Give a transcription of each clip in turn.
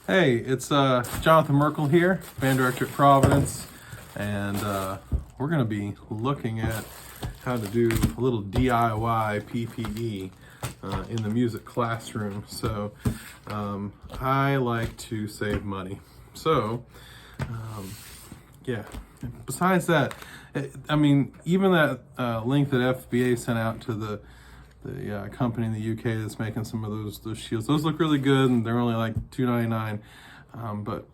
Hey, it's Jonathan Merkel here, band director at Providence, and we're going to be looking at how to do a little DIY PPE in the music classroom. So I like to save money. So yeah, besides that, I mean, even that link that FBA sent out to the company in the UK that's making some of those shields. Those look really good, and they're only like $2.99. But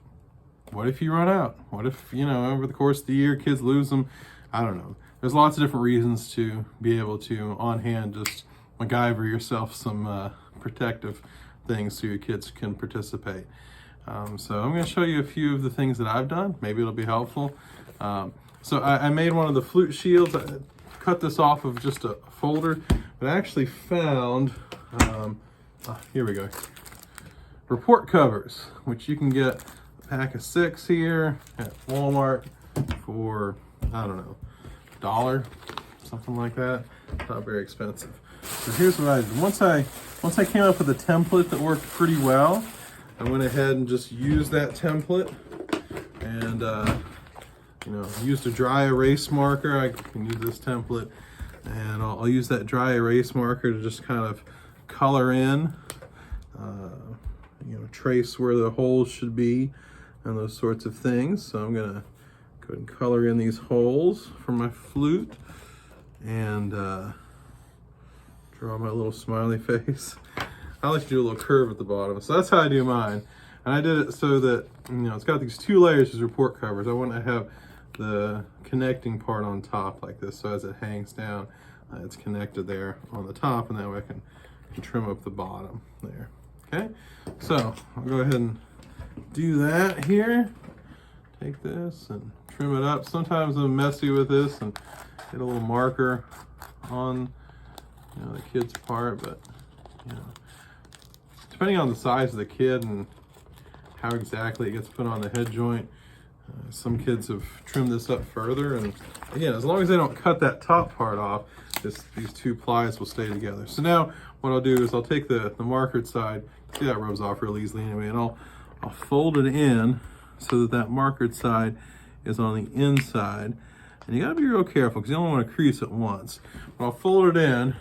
what if you run out? What if, you know, over the course of the year, kids lose them? I don't know. There's lots of different reasons to be able to, on hand, just MacGyver yourself some protective things so your kids can participate. So I'm going to show you a few of the things that I've done. Maybe it'll be helpful. So I made one of the Flute Shields. I cut this off of just a folder, but I actually found, here we go, report covers, which you can get a pack of 6 here at Walmart for, I don't know, $1, something like that. Not very expensive. So here's what I did. Once I came up with a template that worked pretty well, I went ahead and just used that template and you know, used a dry erase marker. I can use this template, and I'll use that dry erase marker to just kind of color in, you know, trace where the holes should be and those sorts of things. So I'm gonna go ahead and color in these holes for my flute and draw my little smiley face. I like to do a little curve at the bottom. So that's how I do mine. And I did it so that, you know, it's got these 2 layers as report covers. I want to have the connecting part on top like this, so as it hangs down, it's connected there on the top, and that way I can trim up the bottom there. Okay, so I'll go ahead and do that here. Take this and trim it up. Sometimes I'm messy with this and get a little marker on, you know, the kid's part, but you know, depending on the size of the kid and how exactly it gets put on the head joint, some kids have trimmed this up further, and again, as long as they don't cut that top part off, these 2 plies will stay together. So now what I'll do is I'll take the markered side, see that rubs off real easily anyway, and I'll fold it in so that markered side is on the inside. And you gotta be real careful because you don't want to crease it once. But I'll fold it in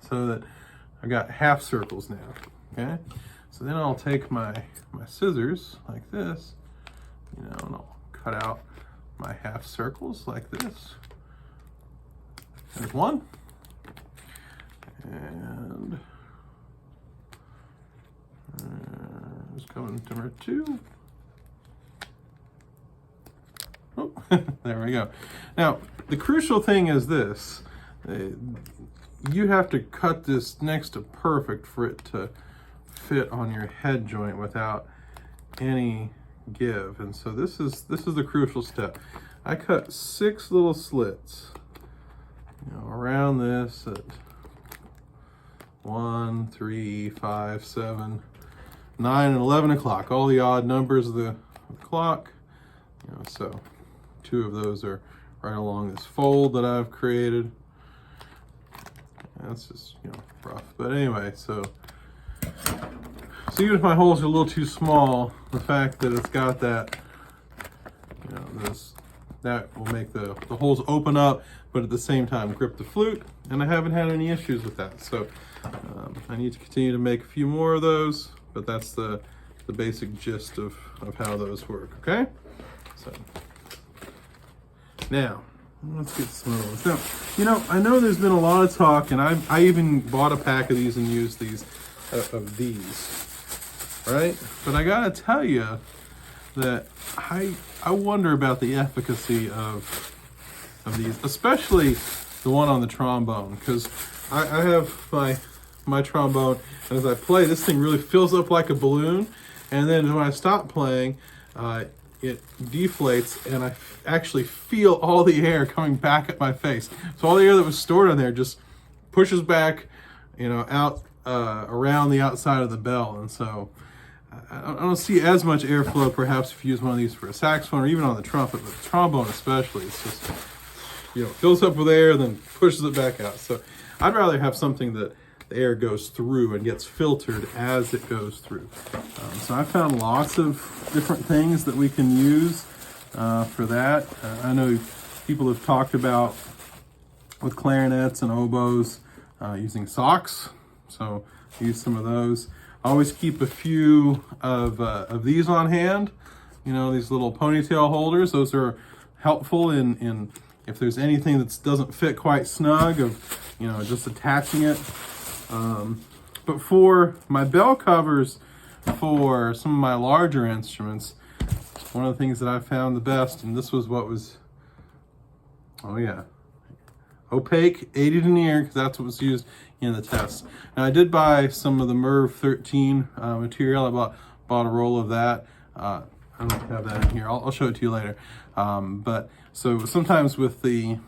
so that I got half circles now, okay? So then I'll take my scissors like this, you know, and I'll cut out my half circles like this. There's one. And just coming to number 2. Oh, there we go. Now, the crucial thing is this. You have to cut this next to perfect for it to fit on your head joint without any give. And so this is the crucial step. I cut 6 little slits, you know, around this at 1, 3, 5, 7, 9, and 11 o'clock. All the odd numbers of the clock. You know, so 2 of those are right along this fold that I've created. That's just, you know, rough. But anyway, so even if my holes are a little too small, the fact that it's got that, you know, that will make the holes open up, but at the same time grip the flute, and I haven't had any issues with that. So I need to continue to make a few more of those, but that's the basic gist of how those work, okay? So now, let's get some of those. Now, you know, I know there's been a lot of talk, and I even bought a pack of these and used these, right? But I gotta tell you that I wonder about the efficacy of these, especially the one on the trombone, because I have my trombone, and as I play, this thing really fills up like a balloon, and then when I stop playing, it deflates, and I actually feel all the air coming back at my face. So all the air that was stored in there just pushes back, you know, out around the outside of the bell, and so I don't see as much airflow perhaps if you use one of these for a saxophone or even on the trumpet, but the trombone especially, it's just, you know, fills up with air and then pushes it back out. So I'd rather have something that the air goes through and gets filtered as it goes through. So I found lots of different things that we can use for that. I know people have talked about with clarinets and oboes using socks, so use some of those. I always keep a few of these on hand, you know, these little ponytail holders. Those are helpful in if there's anything that doesn't fit quite snug, of, you know, just attaching it. But for my bell covers, for some of my larger instruments, one of the things that I found the best, and this was what was, oh yeah, opaque 80 denier, because that's what was used in the test. Now I did buy some of the MERV 13 material. I bought a roll of that. I don't have that in here. I'll show it to you later. But so sometimes with the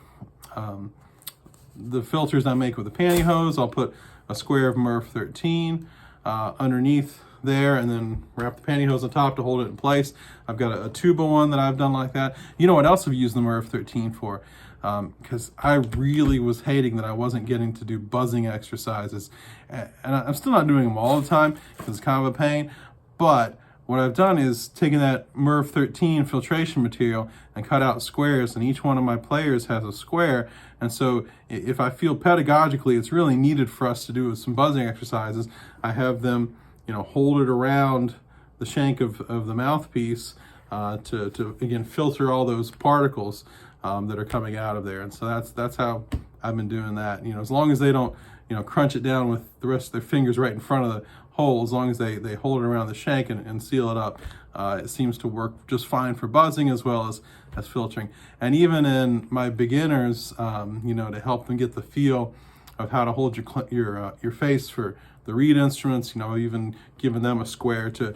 filters I make with the pantyhose, I'll put a square of MERV 13 underneath there, and then wrap the pantyhose on top to hold it in place. I've got a tuba one that I've done like that. You know what else I've used the MERV 13 for? Because I really was hating that I wasn't getting to do buzzing exercises. And I'm still not doing them all the time because it's kind of a pain. But what I've done is taken that MERV 13 filtration material and cut out squares, and each one of my players has a square. And so if I feel pedagogically it's really needed for us to do some buzzing exercises, I have them, you know, hold it around the shank of the mouthpiece to again filter all those particles that are coming out of there. And so that's how I've been doing that. You know, as long as they don't, you know, crunch it down with the rest of their fingers right in front of the hole, as long as they hold it around the shank and seal it up, it seems to work just fine for buzzing as well as filtering. And even in my beginners, you know, to help them get the feel of how to hold your face for the reed instruments, you know, even giving them a square to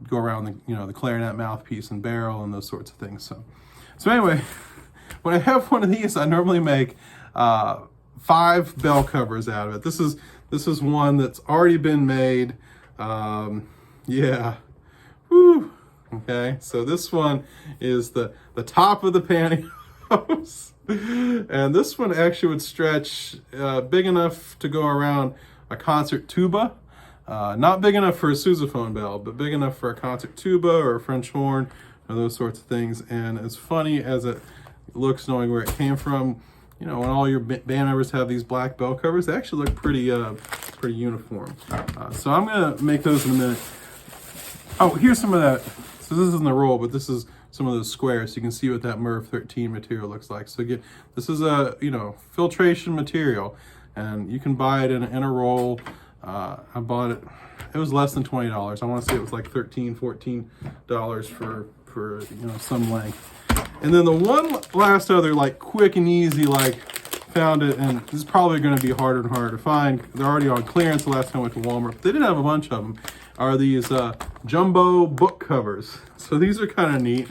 go around the, you know, the clarinet mouthpiece and barrel and those sorts of things. So anyway, when I have one of these, I normally make 5 bell covers out of it. This is one that's already been made. Yeah. Woo. Okay. So this one is the top of the pantyhose. And this one actually would stretch big enough to go around a concert tuba. Not big enough for a sousaphone bell, but big enough for a concert tuba or a French horn or those sorts of things. And as funny as it looks, knowing where it came from, you know, when all your band members have these black bell covers, they actually look pretty uniform. So I'm gonna make those in a minute. Oh, here's some of that. So this isn't the roll, but this is some of those squares, so you can see what that MERV 13 material looks like. So again, this is a, you know, filtration material, and you can buy it in a roll. I bought it. It was less than $20. I want to say it was like $13, $14 for you know, some length. And then the one last other, like, quick and easy, like, found it, and this is probably going to be harder and harder to find. They're already on clearance the last time I went to Walmart. They didn't have a bunch of them. Are these jumbo book covers. So these are kind of neat.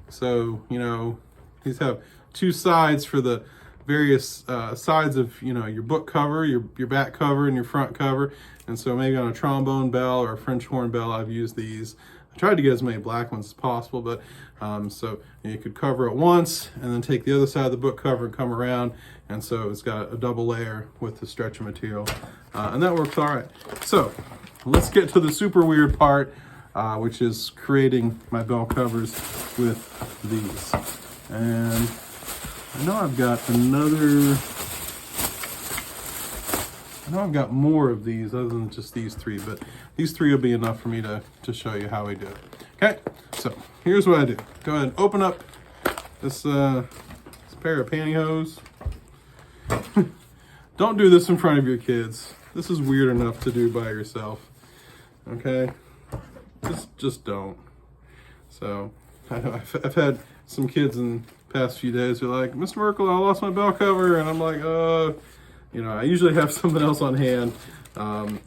So, you know, these have 2 sides for the various sides of, you know, your book cover, your back cover, and your front cover. And so maybe on a trombone bell or a French horn bell, I've used these. I tried to get as many black ones as possible, but so you could cover it once and then take the other side of the book cover and come around. And so it's got a double layer with the stretcher material, and that works all right. So let's get to the super weird part, which is creating my bell covers with these. And I know I've got more of these other than just these 3, but these 3 will be enough for me to show you how we do it. Okay, so here's what I do. Go ahead and open up this pair of pantyhose. Don't do this in front of your kids. This is weird enough to do by yourself. Okay, just don't. So I've had some kids in the past few days who are like, Mr. Merkel, I lost my bell cover, and I'm like, you know, I usually have something else on hand,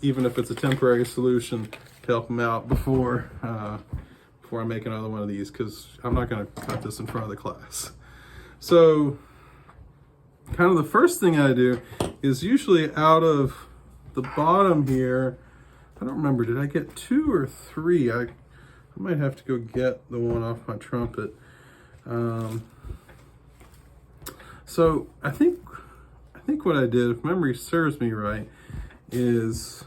even if it's a temporary solution to help them out before I make another one of these, because I'm not going to cut this in front of the class. So kind of the first thing I do is usually out of the bottom here. I don't remember, did I get 2 or 3? I might have to go get the one off my trumpet. So I think think what I did, if memory serves me right, is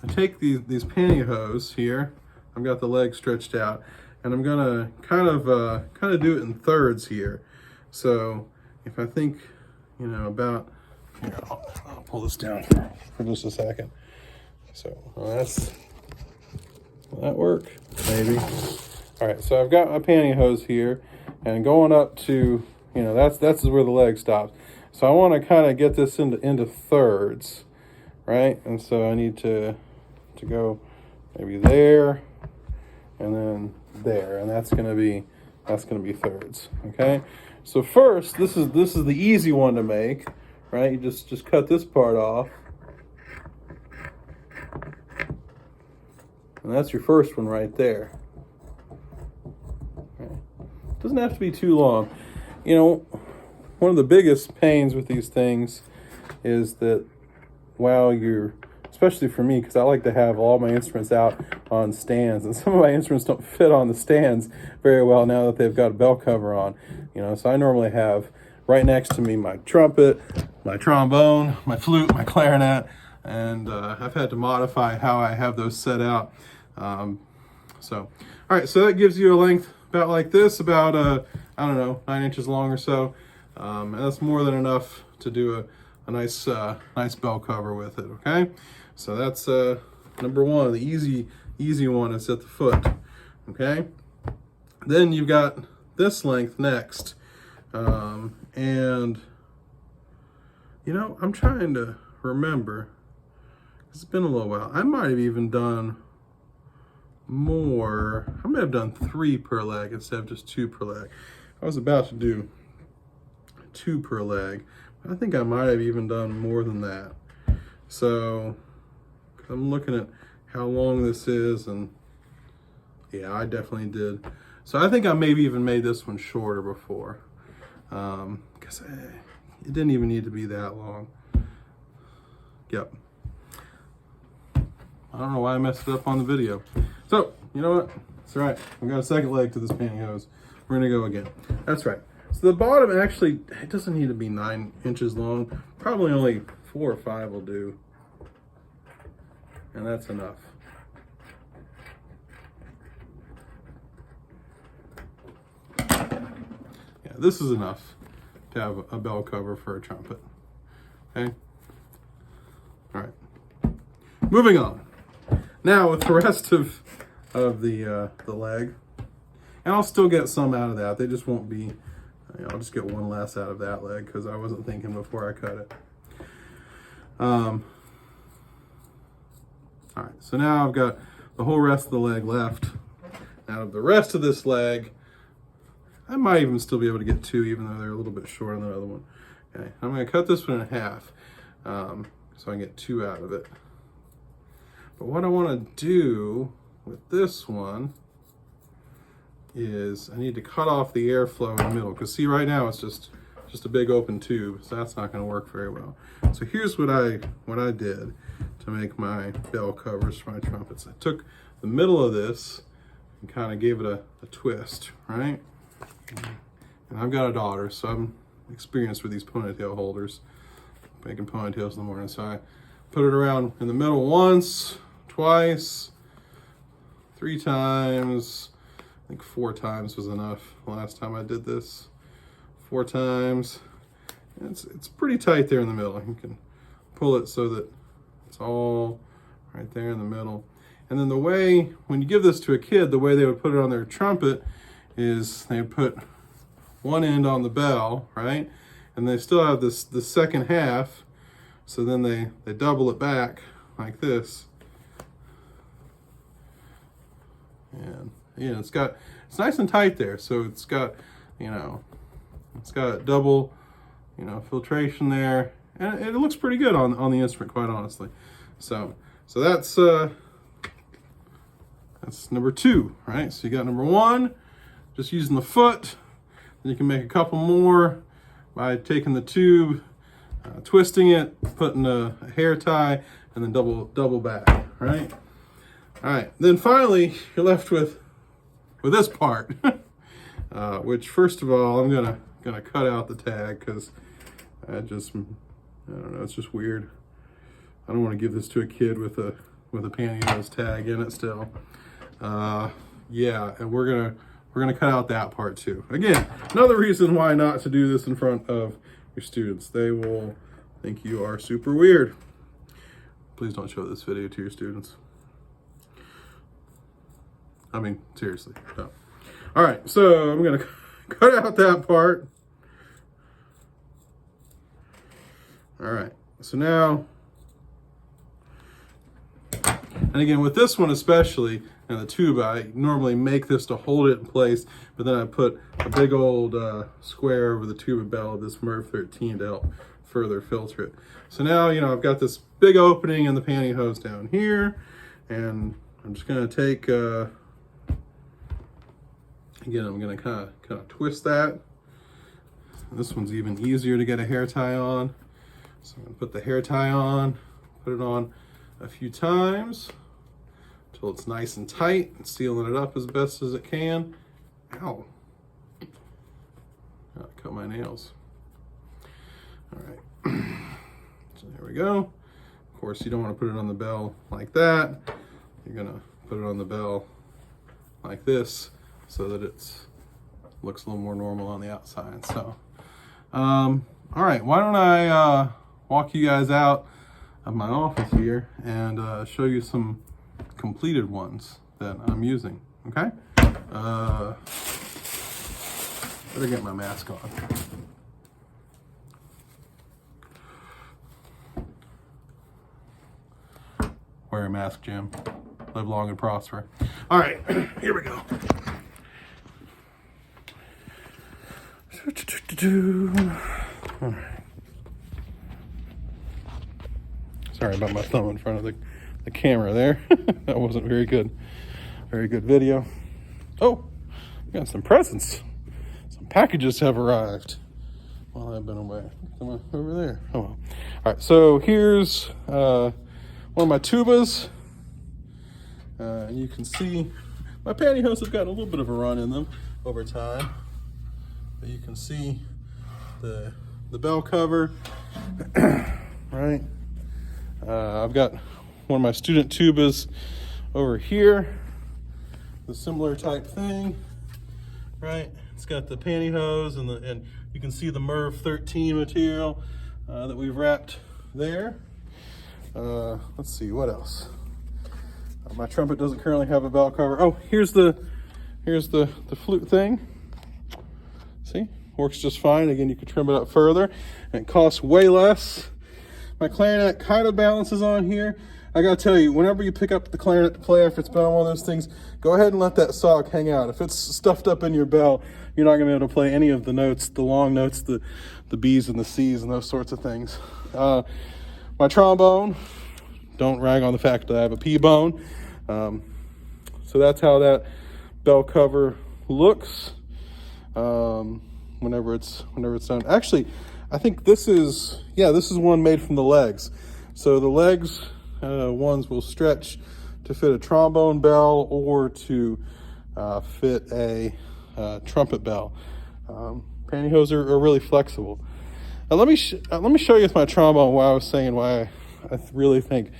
I take these pantyhose here. I've got the leg stretched out, and I'm gonna kind of do it in thirds here. So if I think, you know, about here, I'll pull this down for just a second. So will that work? Maybe. All right, so I've got my pantyhose here, and going up to, you know, that's where the leg stops. So I want to kind of get this into thirds, right? And so I need to go maybe there, and then there, and that's gonna be thirds. Okay. So first, this is the easy one to make, right? You just cut this part off, and that's your first one right there. Okay. Doesn't have to be too long. You know, one of the biggest pains with these things is that while you're, especially for me, because I like to have all my instruments out on stands, and some of my instruments don't fit on the stands very well now that they've got a bell cover on, you know. So I normally have right next to me my trumpet, my trombone, my flute, my clarinet, and I've had to modify how I have those set out. All right, so that gives you a length about like this, about I don't know, 9 inches long or so, and that's more than enough to do a nice bell cover with it. Okay, so that's number one. The easy one is at the foot. Okay, then you've got this length next, and you know, I'm trying to remember. It's been a little while. I might have even done more. I may have done 3 per leg instead of just 2 per leg. I was about to do 2 per leg. I think I might have even done more than that. So I'm looking at how long this is, and yeah, I definitely did. So I think I maybe even made this one shorter before, because it didn't even need to be that long. Yep. I don't know why I messed it up on the video. So, you know what? It's all right. I've got a second leg to this pantyhose. We're gonna go again. That's right. So the bottom, actually, it doesn't need to be 9 inches long. Probably only 4 or 5 will do. And that's enough. Yeah, this is enough to have a bell cover for a trumpet. Okay? All right. Moving on. Now with the rest of the leg, and I'll still get some out of that. They just won't be, you know, I'll just get one less out of that leg because I wasn't thinking before I cut it. All right, so now I've got the whole rest of the leg left. Out of the rest of this leg, I might even still be able to get 2, even though they're a little bit short on the other one. Okay, I'm gonna cut this one in half, so I can get 2 out of it. But what I wanna do with this one is I need to cut off the airflow in the middle, because see, right now it's just a big open tube, so that's not going to work very well. So here's what I did to make my bell covers for my trumpets. I took the middle of this and kind of gave it a twist, right? And I've got a daughter, so I'm experienced with these ponytail holders, making ponytails in the morning. So I put it around in the middle once, twice, 3 times. I think 4 times was enough the last time I did this. 4 times. It's pretty tight there in the middle. You can pull it so that it's all right there in the middle. And then the way, when you give this to a kid, the way they would put it on their trumpet is they would put one end on the bell, right? And they still have the second half. So then they double it back like this. And yeah, it's nice and tight there. So it's got, you know, it's got double, you know, filtration there, and it looks pretty good on the instrument, quite honestly. So that's number 2, right? So you got number 1, just using the foot. Then you can make a couple more by taking the tube, twisting it, putting a hair tie, and then double back, right? All right, then finally you're left with this part, which first of all I'm gonna cut out the tag, because I I don't know, it's just weird. I don't want to give this to a kid with a pantyhose tag in it still. Yeah, and we're gonna cut out that part too. Again, another reason why not to do this in front of your students. They will think you are super weird. Please don't show this video to your students. I mean, seriously, no. All right, so I'm gonna cut out that part. All right, so now, and again, with this one especially, and the tuba, I normally make this to hold it in place, but then I put a big old square over the tuba bell of this MERV 13 to help further filter it. So now, you know, I've got this big opening in the pantyhose down here, and I'm just gonna take, again, I'm gonna kind of twist that. This one's even easier to get a hair tie on. So I'm gonna put the hair tie on, put it on a few times until it's nice and tight, and sealing it up as best as it can. Ow. I cut my nails. All right, so there we go. Of course, you don't want to put it on the bell like that. You're gonna put it on the bell like this so that it looks a little more normal on the outside. So, all right, why don't I walk you guys out of my office here and show you some completed ones that I'm using, okay? Better get my mask on. Wear a mask, Jim. Live long and prosper. All right, here we go. All right. Sorry about my thumb in front of the camera there. That wasn't very good. Very good video. Oh, we got some presents. Some packages have arrived while I've been away. Come on, over there. Oh, well. All right, so here's one of my tubas. You can see my pantyhose have got a little bit of a run in them over time. But you can see the bell cover, right? I've got one of my student tubas over here, the similar type thing, right? It's got the pantyhose and you can see the MERV 13 material that we've wrapped there. Let's see, what else? My trumpet doesn't currently have a bell cover. Oh, here's the flute thing. See, works just fine. Again, you can trim it up further and it costs way less. My clarinet kind of balances on here. I gotta tell you, whenever you pick up the clarinet to play, if it's been on one of those things, go ahead and let that sock hang out. If it's stuffed up in your bell, you're not gonna be able to play any of the notes, the long notes, the B's and the C's and those sorts of things. My trombone, don't rag on the fact that I have a P bone. So that's how that bell cover looks whenever it's done. Actually, I think this is one made from the legs. So the legs ones will stretch to fit a trombone bell or to fit a trumpet bell. Pantyhose are really flexible. Now let me show you with my trombone why I was saying why I really think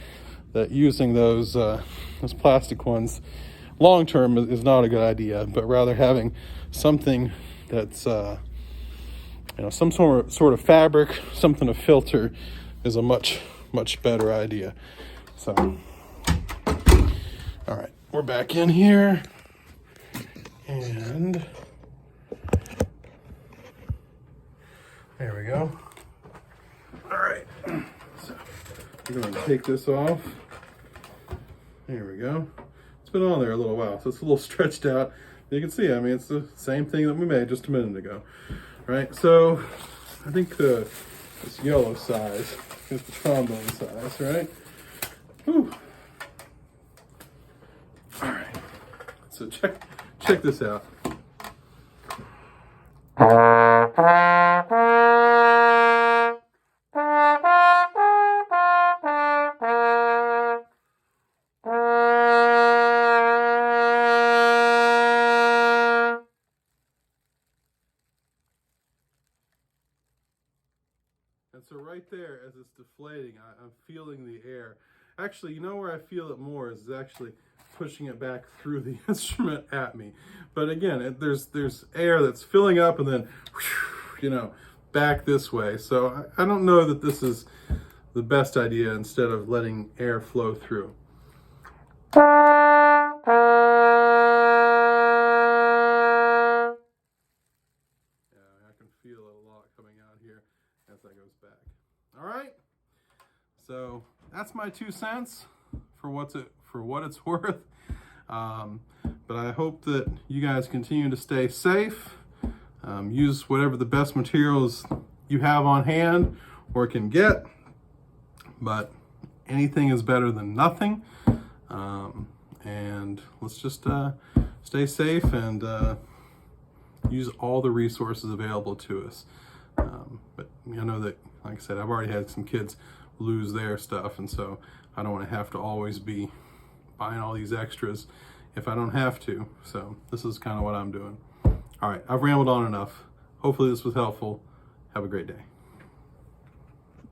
that using those plastic ones long term is not a good idea, but rather having something that's some sort of fabric, something to filter, is a much better idea. So, all right, we're back in here, and there we go. All right, so we're going to take this off. There we go. It's been on there a little while, so it's a little stretched out. You can see, I mean, it's the same thing that we made just a minute ago. Right, so I think this yellow size is the trombone size, right? Whew. All right, so check this out. And so right right there as it's deflating, I'm feeling the air. Actually, you know where I feel it more is actually pushing it back through the instrument at me. But again, there's air that's filling up and then, you know, back this way. So I don't know that this is the best idea instead of letting air flow through. Yeah, I can feel a lot coming out here as that goes back. All right, so that's my 2 cents for what it's worth. But I hope that you guys continue to stay safe. Use whatever the best materials you have on hand or can get, but anything is better than nothing. And let's just stay safe and use all the resources available to us. But I know that, like I said, I've already had some kids lose their stuff, and so I don't want to have to always be buying all these extras if I don't have to. So this is kind of what I'm doing. All right, I've rambled on enough. Hopefully this was helpful. Have a great day.